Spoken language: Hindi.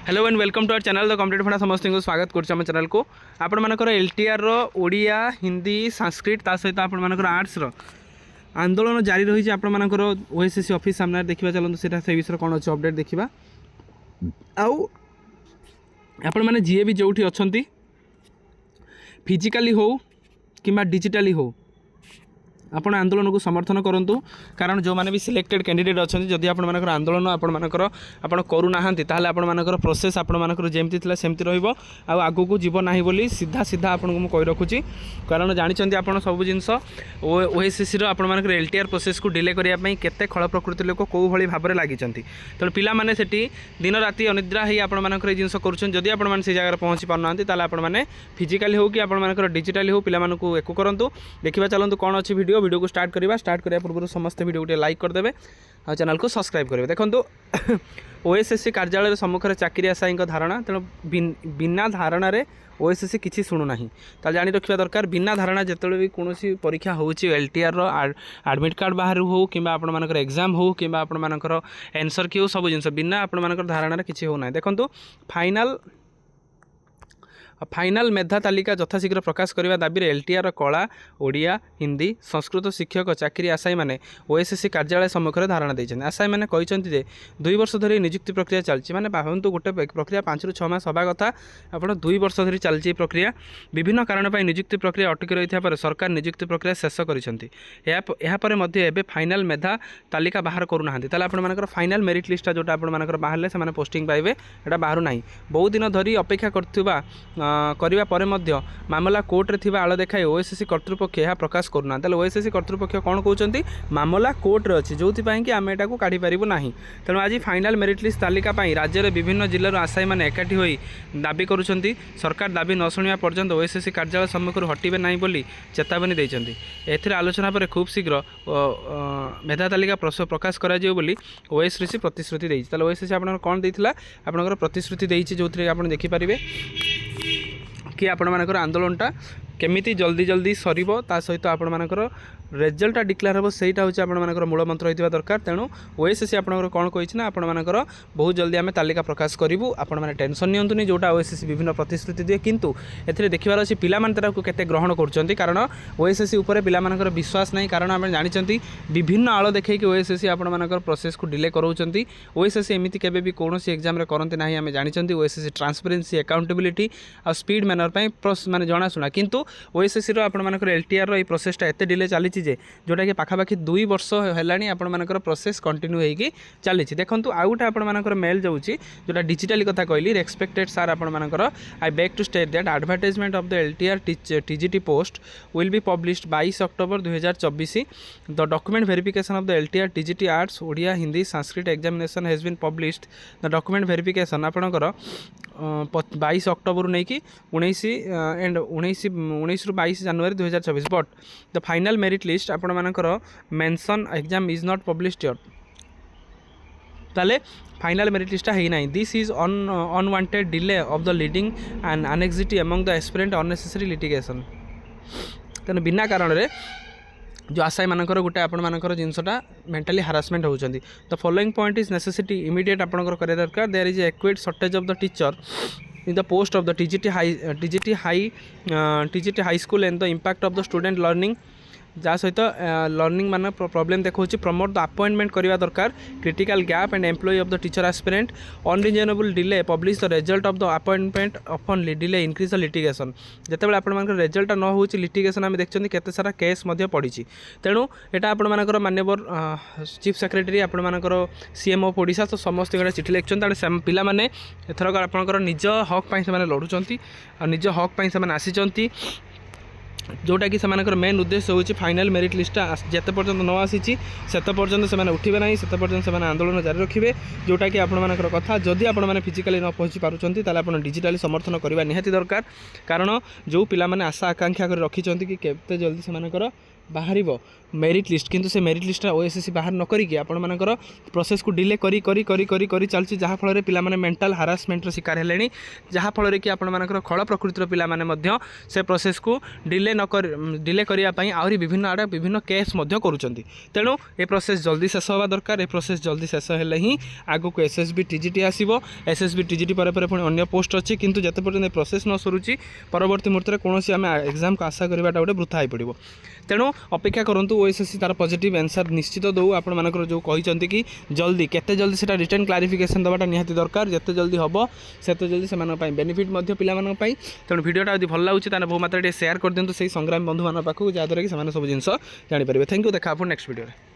Hello and welcome to our channel the competitive funda समस्त को स्वागत कर चैनल को आपण मानकर एलटीआर ओडिया हिंदी संस्कृत ता सहित आपण मानकर आर्ट्स आंदोलन जारी रही आपण मानकर ओएसएससी ऑफिस सामने देखा चलते से विषय कौन अच्छे अपडेट देखा आउ आपण मैंने जी भी जो अच्छा फिजिकाली हो कि डिजिटाली हो आपण आंदोलन को समर्थन करूँ कारण जो मैंने भी सिलेक्टेड कैंडिडेट अच्छा जदि आपर आंदोलन आपर करूना आपण मानकर प्रोसेस आपण मानकर जमती सेमती रगू को जीव ना बोली सीधा सीधा आपको मुझे कही रखुची कारण जानते आप सब जिनस ओएसएससी आपण मानकर एलटीआर प्रोसेस को डिले करने केते खल प्रकृति लोक कौ भाई भाव में लगी तेणु पिलाने से दिन राति अनिद्रा ही आपण मानकर जिनस करुँच आपण से जगह पहुँची पारना आपने फिजिकाली हो कि आपण डिजिटाली हो पिला एकु करूँ देखा चलते कौन अच्छी वीडियो को स्टार्ट करने पूर्व समस्त वीडियो को लाइक करदे और चैनल को सब्सक्राइब करेंगे देखो ओएसएससी कार्यालय सम्मुखें चाकरी आशायी धारणा तेणु बिना धारणा ओएसएससी किसी शुणुना तो जाणी रखा दरकार बिना धारणा जिते भी कौन परीक्षा हो एलटीआर एडमिट कार्ड बाहर हो कि आपर एग्जाम हो कि आपर एनसर की हो सब जिन बिना आपर धारणा किसी होना देखो फाइनाल मेधा तालिका यथाशीघ्र प्रकाश करने दाबी एलटीआर कला ओडिया हिंदी संस्कृत शिक्षक चाकरी आशायी मैंने ओएसएससी कार्यालय सम्मुखें धारणा देते आशायी मैंने कहते 2 वर्ष धरी नियुक्ति प्रक्रिया चलती मैंने भावतु गोटे प्रक्रिया 5 ରୁ 6 मास हवा कथा आप 2 वर्ष धरी चलती प्रक्रिया विभिन्न कारण नियुक्ति प्रक्रिया अटकी रही है सरकार नियुक्ति प्रक्रिया शेष कर फाइनाल मेधा तालिका बाहर करूना आपर फाइनाल मेरिट लिस्ट जोटा आपर बाहर से पोस्टिंग पाइबे यहाँ बाहर ना बहुत दिन धरी अपेक्षा करथिबा करने पर मामला कोर्टे थी आड़ देखाई ओएसएससी कर्तृपक्ष यह प्रकाश करूना ओएसएससी कर्तृपक्ष कौन कहते मामला कोर्टे अच्छी जो कि आम यहाँ काढ़ी पारू ना तेणु आज फाइनाल मेरिट लिस्ट तालिका राज्य में विभिन्न जिलार आशायी मैंने एकाठी हो दाबी करुँच सरकार दाबी न शुणा पर्यंत ओएसएससी कार्यालय सम्मुख हटवे ना बोली चेतावनी देते एथिर आलोचना पर खूब शीघ्र मेधा तालिका प्रकाश कर ओएसएससी प्रतिश्रुति देती ओएसएससी आप कौन देता आपंकर प्रतिश्रुति देती जो आप देखिपारे कि आपण मानकर आंदोलनटा केमिति जल्दी जल्दी सरिबो ता सहित आपण मानकर रिजल्ट डिक्लेयर हे सहीटा हूँ आपण मानकर मूल मंत्र होता दरकार तेणु ओएसएससी आपंकर कौन कही आपण मानकर बहुत जल्दी आम तालिका प्रकाश करूँ आपण मैंने टेंशन नियंतुनी जोटा ओएसएससी विभिन्न प्रतिश्रुति दिए किंतु एथिरे देखिबार अछि पिलामान ताराको केते ग्रहण करुँच कारण ओएसएससी उपर पिलामानकर विश्वास नहीं कारण आम जानते विभिन्न आड़ देखिए ओएसएससी आपण मानकर प्रोसेस को डिले कराउछंती ओएसएससी एमिति केबे भी कोनोसी एग्जाम रे करंती नाही आम जानते ओएसएससी ट्रांसपेरेंसी अकाउंटेबिलिटी और स्पीड मैनर माने जनाशुना किंतु ओएसएससी आपण मानकर एलटीआर रो प्रोसेसटा एते डिले चली जोटा कि पाखापाखि 2 वर्ष है आपण मानकर प्रोसेस कंटिन्यू होगी चली देखो आउ गोटे आपण मानकर मेल जाऊँगी जोटा डिजिटली कथा कहली रेस्पेक्टेड सार आपण मानकर I beg to state that advertisement of the LTR TGT post will be published 22 October 2024 the document verification of the LTR TGT arts Odia Hindi Sanskrit examination has been published the document verification आपणकर 22 अक्टोबर नहीं कि 19 एंड 19 ରୁ 22 January 2024 but the final merit list आपण मानकर mention exam is not published your ताले फाइनाल मेरिट लिस्ट है ना this is unwanted delay of the leading and anxiety among the aspirant unnecessary litigation तेणु बिना कारण रे जो आशायी मानकर गोटे आपण मानकर जिनसटा मेंटली हारासमेंट होउछंती the following point is necessity immediate आपनकर करे दरकार there is adequate shortage of the teacher in the post of the TGT high school and the impact of the student learning जहाँ सहित लर्निंग मान प्रॉब्लम देखा प्रमोट द अपॉइंटमेंट करवा दरकार critical gap and employ of the teacher aspirant unreasonable delay publish the result of the appointment often delay increase the litigation जितेबाला आपण रिजल्ट न हो लिटिगेशन आम देखते केते सारा केस पड़ी तेणु यहाँ आपर मान्यवर चीफ सेक्रेटरी आपर सीएम ऑफ ओडिशा तो समस्त चिठी लिखुं पिला माने एथरक आपंकर निज हक से लड़ुंट निज हक से आसी जोटा कि मेन उद्देश्य हूँ फाइनाल मेरिट लिस्ट जिते पर्यटन न आसी से पर्यटन से उठे ना से पर्यटन से आंदोलन जारी रखिए जोटा कि आपर कथा जदि आपने फिजिकाली न पहुँची पार्टी आप डिजिटाली समर्थन करवा निहाती दरकार कारण जो पिला आशा आकांक्षा कर रखिंट कि केते जल्दी से बाहर मेरिट लिस्ट किंतु से मेरिट लिस्ट ओएसएससी बाहर न करिकी आपणमानकर प्रोसेस को डिले करी करी करी करी करी चलछि जहाँफल पिलामाने मेंटल हारासमेंटर शिकार हेलेनी जहाँफल कि आपणमानकर खल प्रकृतिर पिलामाने मध्य से प्रोसेस को डिले करिया पई आहुरी विभिन्न आड़े विभिन्न केस मध्य करूछंती तेणु ए प्रोसेस जल्दी शेष होगा दरकार ए प्रोसेस जल्दी शेष हेले ही आगु को एसएसबी टीजीटी आसीबो एसएसबी टीजीटी पर पुणी अन्य पोस्ट अच्छी किंतु जते पर्यंत प्रोसेस न सरुची परवर्ती मुहूर्त कौन आम एग्जाम को आशा करवाटा गोटे वृथा हो पड़ो तेणु अपेक्षा करूँ ओएसएससी तार पॉजिटिव आंसर निश्चित दो आपर जो कहते कि जल्दी केते जल्दी से रिटर्न क्लारिफिकेशन दबाटा निहाती दरकार जिते जल्दी हम से जल्दी से बेनिफिट पिलानी तेणु वीडियोटा यदि भल लगे बहु मात्रा शेयर कर दिखाँ से संग्रामी बंधु मान पाखक जहाँद्वारा कि सब जिन जानीपर थैंक यू देखा आप नेक्स्ट वीडियो।